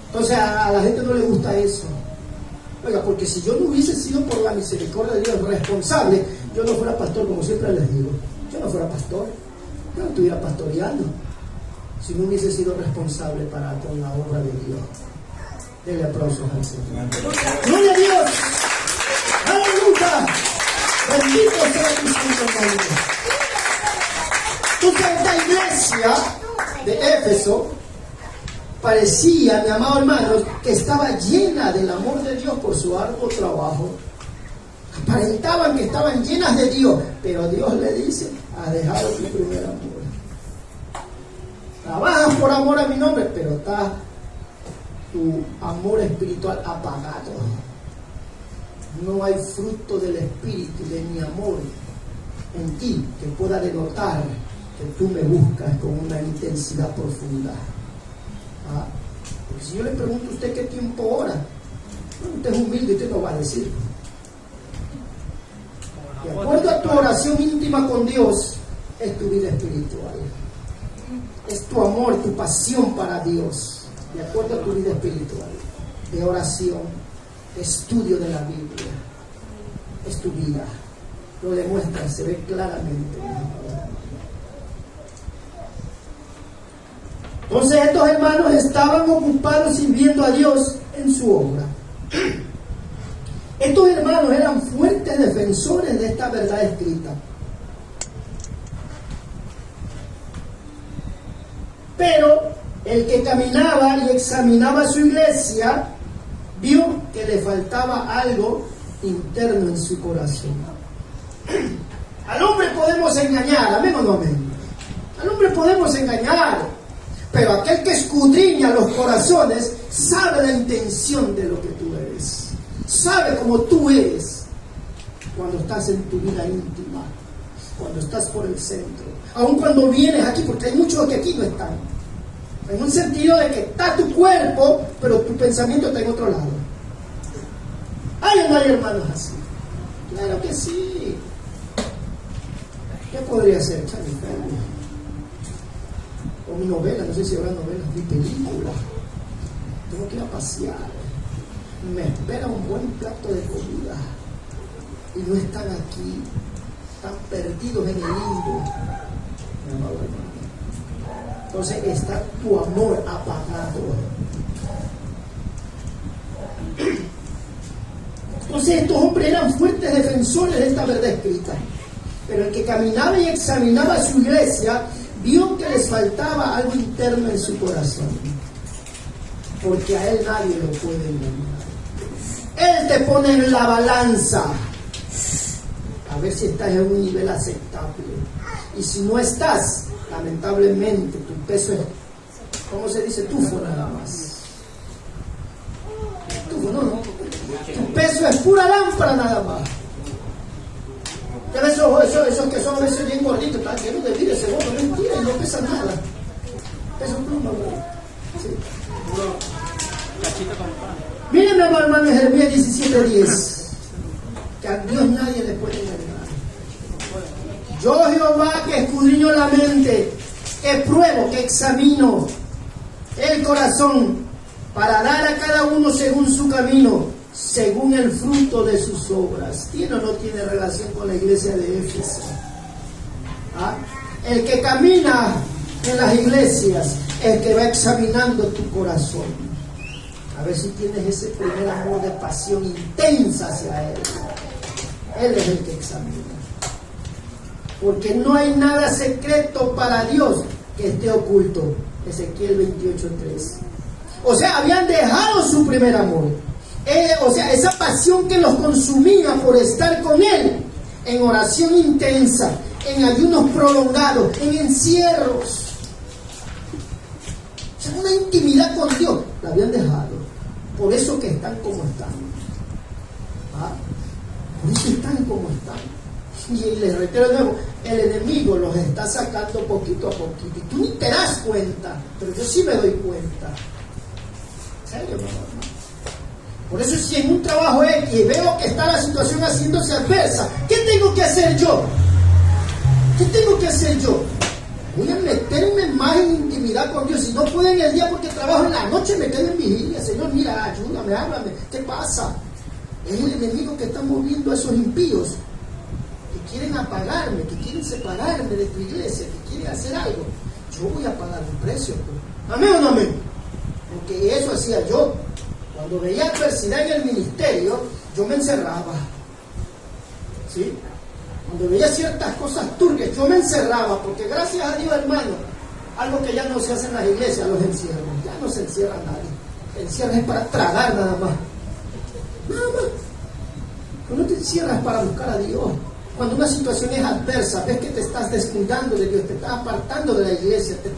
Entonces a la gente no le gusta eso. Oiga, porque si yo no hubiese sido por la misericordia de Dios responsable, yo no fuera pastor, como siempre les digo. Yo no fuera pastor, yo no estuviera pastoreando si no hubiese sido responsable con la obra de Dios. Denle aplausos al Señor. ¡Gloria a Dios! ¡Aleluya! Bendito sea mi santo nombre. Tú sabes, esta iglesia de Éfeso parecía, mi amado hermano, que estaba llena del amor de Dios por su arduo trabajo. Aparentaban que estaban llenas de Dios, pero Dios le dice: has dejado tu primer amor. Trabajas por amor a mi nombre, pero está tu amor espiritual apagado. No hay fruto del Espíritu, de mi amor en ti que pueda denotar que tú me buscas con una intensidad profunda. Porque si yo le pregunto a usted qué tiempo ora, usted es humilde y usted no va a decir. De acuerdo a tu oración íntima con Dios, es tu vida espiritual. Es tu amor, tu pasión para Dios. De acuerdo a tu vida espiritual, de oración, de estudio de la Biblia. Es tu vida. Lo demuestra, se ve claramente. Entonces estos hermanos estaban ocupados sirviendo a Dios en su obra. Estos hermanos eran fuertes defensores de esta verdad escrita. Pero el que caminaba y examinaba su iglesia vio que le faltaba algo interno en su corazón. Al hombre podemos engañar, amén o no amén. Al hombre podemos engañar, pero aquel que escudriña los corazones sabe la intención de lo que tú eres, sabe cómo tú eres cuando estás en tu vida íntima, cuando estás por el centro, aun cuando vienes aquí, porque hay muchos que aquí no están, en un sentido de que está tu cuerpo, pero tu pensamiento está en otro lado. ¿Hay o no hay hermanos así? Claro que sí. ¿Qué podría ser? O mi novela, no sé si habrá novelas, mi película. Tengo que ir a pasear. Me espera un buen plato de comida. Y no están aquí. Están perdidos en el limbo. Mi amado hermano. Entonces está tu amor apagado. Entonces estos hombres eran fuertes defensores de esta verdad escrita. Pero el que caminaba y examinaba su iglesia vio que les faltaba algo interno en su corazón. Porque a él nadie lo puede engañar. Él te pone en la balanza a ver si estás en un nivel aceptable. Y si no estás, lamentablemente tu peso es, ¿cómo se dice? Tufo nada más. Tufo, no. Tu peso es pura lámpara nada más. Esos que son a veces bien gorditos, están llenos de vida, ese bono, mentira, y no pesa nada. Pesa un pluma, sí. Miren, mi hermano, en Jeremías 17:10, que a Dios nadie le puede engañar. Yo, Jehová, que escudriño la mente, que pruebo, que examino el corazón, para dar a cada uno según su camino, según el fruto de sus obras. ¿Tiene o no tiene relación con la iglesia de Éfeso? El que camina en las iglesias, el que va examinando tu corazón. A ver si tienes ese primer amor de pasión intensa hacia Él. Él es el que examina. Porque no hay nada secreto para Dios que esté oculto. Ezequiel 28:3. O sea, habían dejado su primer amor. O sea, esa pasión que los consumía por estar con Él, en oración intensa, en ayunos prolongados, en encierros. O sea, una intimidad con Dios, la habían dejado. Por eso que están como están. ¿Ah? Por eso están como están. Y les reitero de nuevo, el enemigo los está sacando poquito a poquito. Y tú ni te das cuenta, pero yo sí me doy cuenta. ¿En serio, mamá? Por eso si en un trabajo X veo que está la situación haciéndose adversa, ¿qué tengo que hacer yo? ¿Qué tengo que hacer yo? Voy a meterme más en intimidad con Dios. Si no puedo en el día porque trabajo en la noche, me quedo en vigilia. Señor, mira, ayúdame, háblame. ¿Qué pasa? Es el enemigo que está moviendo a esos impíos que quieren apagarme, que quieren separarme de tu iglesia, que quieren hacer algo. Yo voy a pagar un precio. Pues. ¿Amén o no amén? Porque eso hacía yo. Cuando veía adversidad en el ministerio, yo me encerraba. ¿Sí? Cuando veía ciertas cosas turbias, yo me encerraba, porque gracias a Dios, hermano, algo que ya no se hace en las iglesias, los encierros. Ya no se encierra nadie. El encierro es para tragar nada más. Nada más. Cuando te encierras para buscar a Dios. Cuando una situación es adversa, ves que te estás descuidando de Dios, te estás apartando de la iglesia, te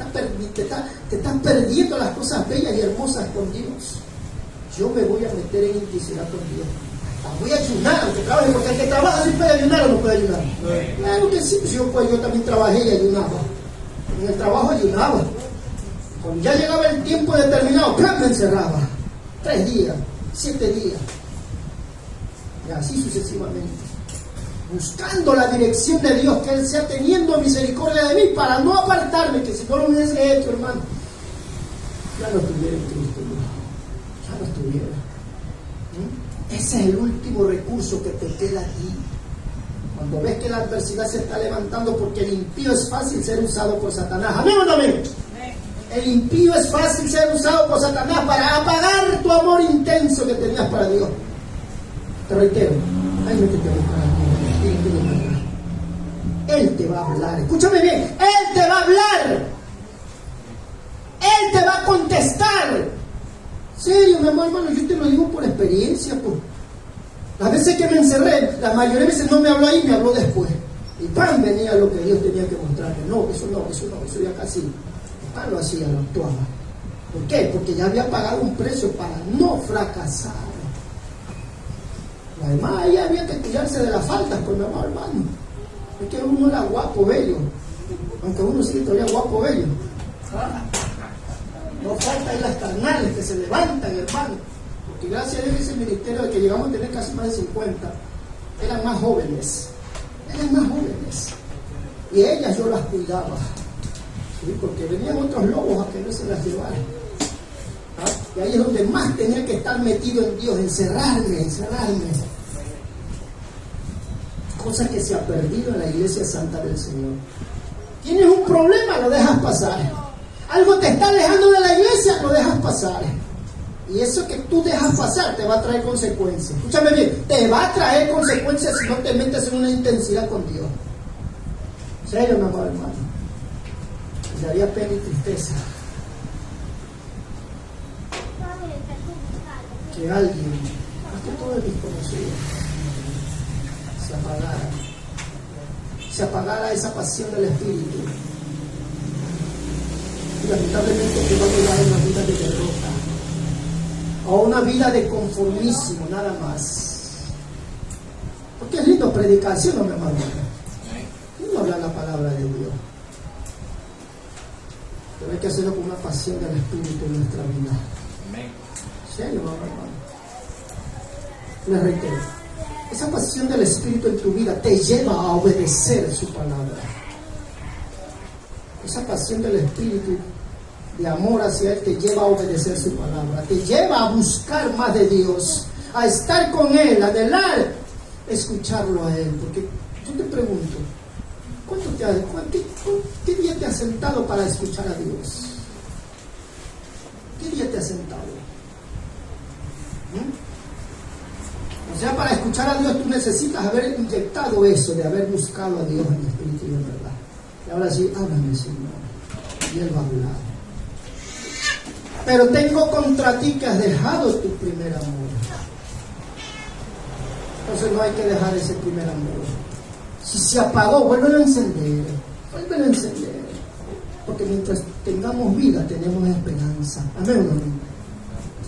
estás perdiendo las cosas bellas y hermosas con Dios. Yo me voy a meter en intimidad con Dios. Voy a ayunar, aunque trabaje, porque el que trabaja sí puede ayunar o no puede ayunar. Claro que sí, pues yo también trabajé y ayunaba. En el trabajo ayunaba. Cuando ya llegaba el tiempo determinado, ¡plam!, me encerraba. 3 días, 7 días. Y así sucesivamente. Buscando la dirección de Dios, que Él sea teniendo misericordia de mí para no apartarme, que si no lo hubiese hecho, hermano, ya no estuviera en Cristo. Ya no estuviera. Ese es el último recurso que te queda a ti. Cuando ves que la adversidad se está levantando, porque el impío es fácil ser usado por Satanás. ¿Amén o no amén? El impío es fácil ser usado por Satanás para apagar tu amor intenso que tenías para Dios. Te reitero, ahí métete a buscar a Dios. Él te va a hablar. Escúchame bien, Él te va a hablar. Él te va a contestar. Serio, mi amor, hermano, yo te lo digo por experiencia, pues. Las veces que me encerré, la mayoría de veces no me habló ahí, me habló después. Y ¡pam!, venía lo que Dios tenía que mostrarme. No, eso ya casi. ¡Pam!, lo hacía, lo actuaba. ¿Por qué? Porque ya había pagado un precio para no fracasar. Además, ahí había que cuidarse de las faltas, pues, mi amor, hermano. Es que uno era guapo, bello. Aunque uno sigue todavía guapo, bello. No falta ahí las carnales que se levantan, hermano. Porque gracias a Dios ese ministerio, al que llegamos a tener casi más de 50, eran más jóvenes. Y ellas yo las cuidaba. ¿Sí? Porque venían otros lobos a que no se las llevaran. ¿Ah? Y ahí es donde más tenía que estar metido en Dios, encerrarme. Cosa que se ha perdido en la iglesia santa del Señor. Tienes un problema, lo dejas pasar. Algo te está alejando de la iglesia, lo dejas pasar. Y eso que tú dejas pasar te va a traer consecuencias. Escúchame bien, te va a traer consecuencias si no te metes en una intensidad con Dios. ¿En serio, mi amor, hermano? Me daría pena y tristeza que alguien, más que todo el desconocido, se apagara esa pasión del Espíritu. Y lamentablemente que va a llegar a una vida de derrota o una vida de conformismo, nada más. Porque es lindo predicar, ¿sí o no, mi hermano? No hablar la palabra de Dios, pero hay que hacerlo con una pasión del Espíritu en nuestra vida. ¿Sí, mi hermano? Les reitero, esa pasión del Espíritu en tu vida te lleva a obedecer su palabra. Esa pasión del Espíritu de amor hacia Él te lleva a obedecer su palabra, te lleva a buscar más de Dios, a estar con Él, a anhelar escucharlo a Él. Porque yo te pregunto, ¿qué día te has sentado para escuchar a Dios? ¿Qué día te has sentado? Ya para escuchar a Dios tú necesitas haber inyectado eso, de haber buscado a Dios en espíritu y en verdad. Y ahora sí, háblame, Señor. Y Él va a hablar. Pero tengo contra ti que has dejado tu primer amor. Entonces no hay que dejar ese primer amor. Si se apagó, vuélvelo a encender. Vuélvelo a encender. Porque mientras tengamos vida, tenemos esperanza. Amén o no.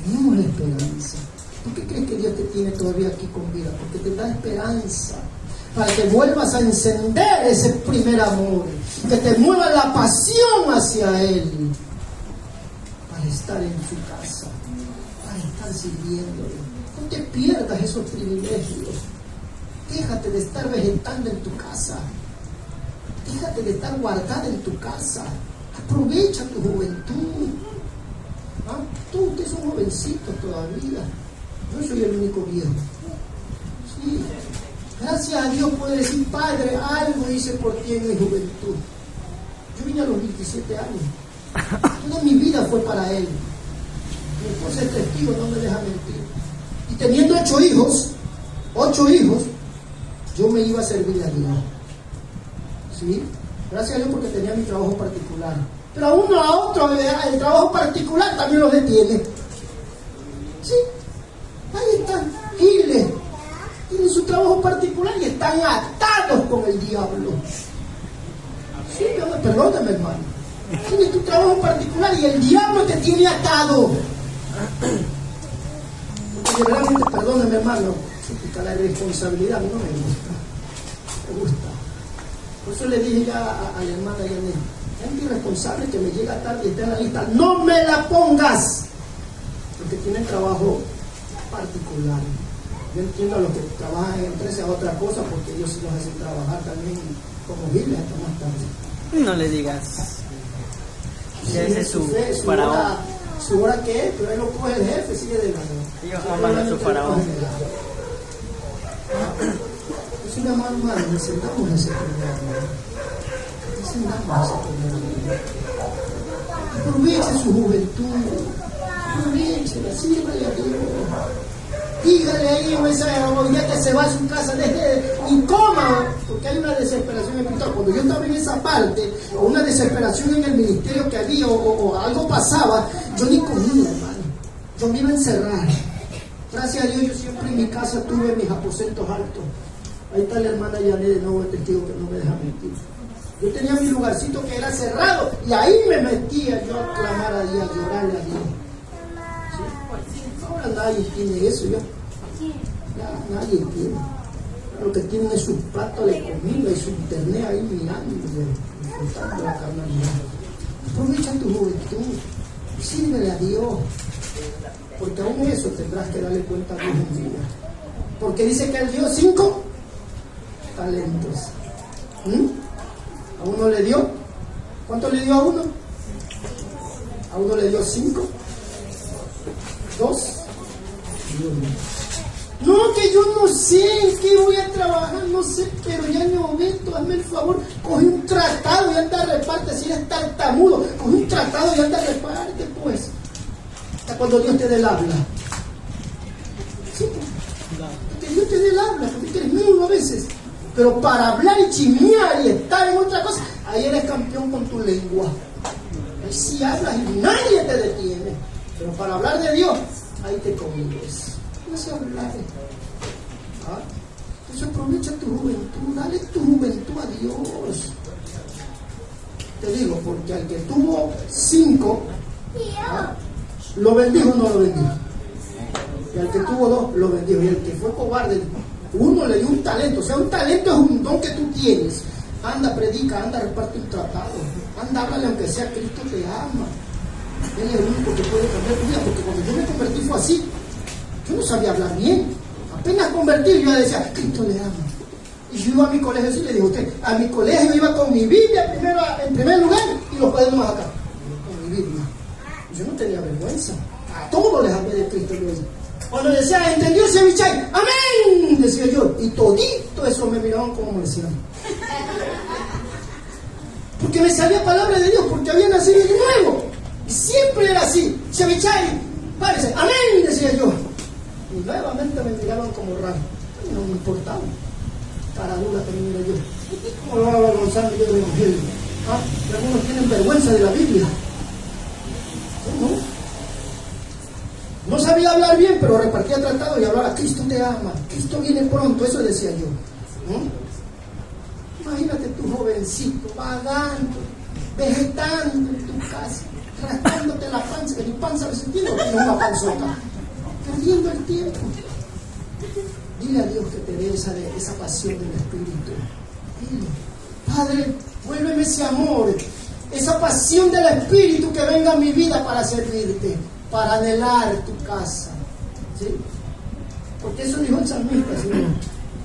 Tenemos esperanza. ¿Por qué crees que Dios te tiene todavía aquí con vida? Porque te da esperanza. Para que vuelvas a encender ese primer amor. Que te mueva la pasión hacia Él. Para estar en su casa. Para estar sirviéndole. No te pierdas esos privilegios. Déjate de estar vegetando en tu casa. Déjate de estar guardada en tu casa. Aprovecha tu juventud. ¿Ah? Tú que sos un jovencito todavía. Yo soy el único viejo. Sí. Gracias a Dios puedo decir, Padre, algo hice por ti en mi juventud. Yo vine a los 27 años. Toda mi vida fue para Él. Mi esposa es testigo, no me deja mentir. Y teniendo 8 hijos, yo me iba a servir a Dios. ¿Sí? Gracias a Dios porque tenía mi trabajo particular. Pero a uno a otro, el trabajo particular también los detiene. ¿Sí? Ahí están, giles. Tienen su trabajo particular y están atados con el diablo. Sí, perdóname, hermano. Tienes tu trabajo particular y el diablo te tiene atado. Porque realmente, perdóname, hermano, la responsabilidad a mí no me gusta. Me gusta. Por eso le dije ya a la hermana Yané, es irresponsable que me llega tarde y esté en la lista. ¡No me la pongas! Porque tienen trabajo particular. Yo entiendo a los que trabajan en empresas otra cosa, porque ellos sí los hacen trabajar también como giles hasta más tarde. No le digas. Sí, Ese es su faraón. Su hora que es, pero él lo coge el jefe, sigue de lado. Ellos aman a su faraón. Es una mano humana, necesitamos ese primer. Necesitamos ese primer. Aproveche su juventud. Aprovechela, sírvale a Dios. Dígale ahí en esa ya que se va a su casa, deje y coma, porque hay una desesperación espiritual. Cuando yo estaba en esa parte, o una desesperación en el ministerio que había, o algo pasaba, yo ni comía, hermano. Yo me iba a encerrar. Gracias a Dios, yo siempre en mi casa tuve mis aposentos altos. Ahí está la hermana Yané de nuevo, el testigo que no me deja mentir. Yo tenía mi lugarcito que era cerrado, y ahí me metía yo a clamar a Dios, a llorarle a Dios. Ahora nadie tiene eso ya. Ya nadie tiene. Lo que tienen es su plato de comida y su internet ahí mirando, disfrutando la carnalidad. Aprovecha tu juventud, sírvele a Dios, porque aún eso tendrás que darle cuenta a Dios en vida. Porque dice que Él dio 5 talentos. A uno le dio, ¿cuánto le dio a uno? A uno le dio 5. 2 y 1. No, que yo no sé en qué voy a trabajar, no sé, pero ya me momento, hazme el favor, coge un tratado y anda a reparte, si eres tartamudo, coge un tratado y anda a reparte, pues. Hasta cuando Dios te dé el habla. Sí, que Dios te dé el habla, porque eres mudo a veces. Pero para hablar y chismear y estar en otra cosa, ahí eres campeón con tu lengua. Ahí sí hablas y nadie te detiene. Pero para hablar de Dios, ahí te comides. No se hablar. ¿Ah? Entonces aprovecha tu juventud, dale tu juventud a Dios. Te digo, porque al que tuvo 5, ¿ah? ¿Lo bendijo o no lo bendijo? Y al que tuvo 2, lo bendijo. Y el que fue cobarde, 1 le dio un talento. O sea, un talento es un don que tú tienes. Anda, predica, anda, reparte un tratado. Anda, háblale aunque sea Cristo te ama. Él es el único que puede cambiar tu vida, porque cuando yo me convertí fue así. Yo no sabía hablar bien. Apenas convertí, yo decía, Cristo le ama. Y yo iba a mi colegio, así le digo a usted, a mi colegio iba con mi Biblia en primer lugar y los cuadernos más acá, con mi Biblia. Yo no tenía vergüenza. A todos les hablé de Cristo. Cuando decía, ¿entendió ese bichay? ¡Amén! Decía yo. Y todito eso me miraban como me decían. Porque me sabía palabra de Dios, porque había nacido de nuevo. Y siempre era así. Se bichay, párese. ¡Amén! Decía yo. Y nuevamente me miraban como raro. No me importaba. Cara dura también era yo. ¿Cómo lo voy a avergonzar yo del Evangelio? ¿Ah? Y algunos tienen vergüenza de la Biblia. No sabía hablar bien, pero repartía tratado y hablaba: Cristo te ama, Cristo viene pronto, eso decía yo. Imagínate tu jovencito vagando, vegetando en tu casa, rascándote la panza, que tu panza me sentido que no es una panzota, perdiendo el tiempo. Dile a Dios que te dé esa pasión del Espíritu. Dile: Padre, vuélveme ese amor, esa pasión del Espíritu que venga a mi vida para servirte, para anhelar tu casa. ¿Sí? Porque eso dijo el salmista, ¿sí?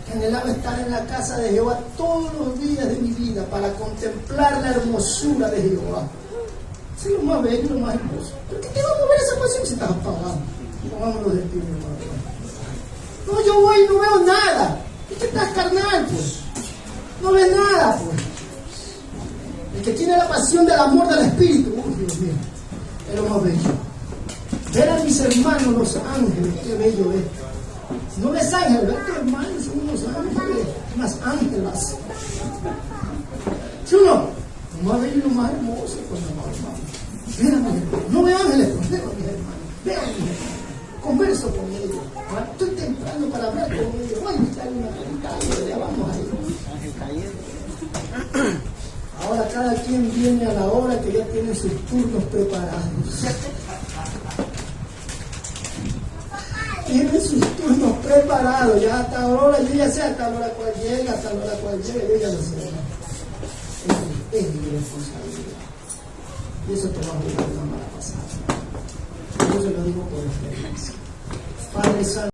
Que anhelaba estar en la casa de Jehová todos los días de mi vida para contemplar la hermosura de Jehová. Eso es lo más bello, lo más hermoso. ¿Pero qué te va a mover esa pasión si estás apagado? Pongámonos de pie, hermano. No, yo voy y no veo nada. Es que estás carnal, pues. No ves nada, pues. El que tiene la pasión del amor del Espíritu, Dios mío, es lo más bello. Ver a mis hermanos, los ángeles, qué bello es. No ves ángeles, ves a tus hermanos, son unos ángeles, unas ángelas. ¿Sí o no? Lo más bello y lo más hermoso cuando nos amamos. Ven a mis hermanos. No veo ángeles, pues veo a mis hermanos. Veo a mis hermanos. Converso con ellos. Estoy temprano para hablar con ellos. Ay, me cae una pantalla, ya vamos ahí. Ahora cada quien viene a la hora que ya tiene sus turnos preparados. Tienen sus turnos preparados, ya hasta ahora, yo ya sé hasta la hora cual llega, hasta la hora cual llega, yo ya lo sé. Es mi responsabilidad. Y eso te va a jugar una mala pasada. Yo se lo digo por experiencia. Padre Santo.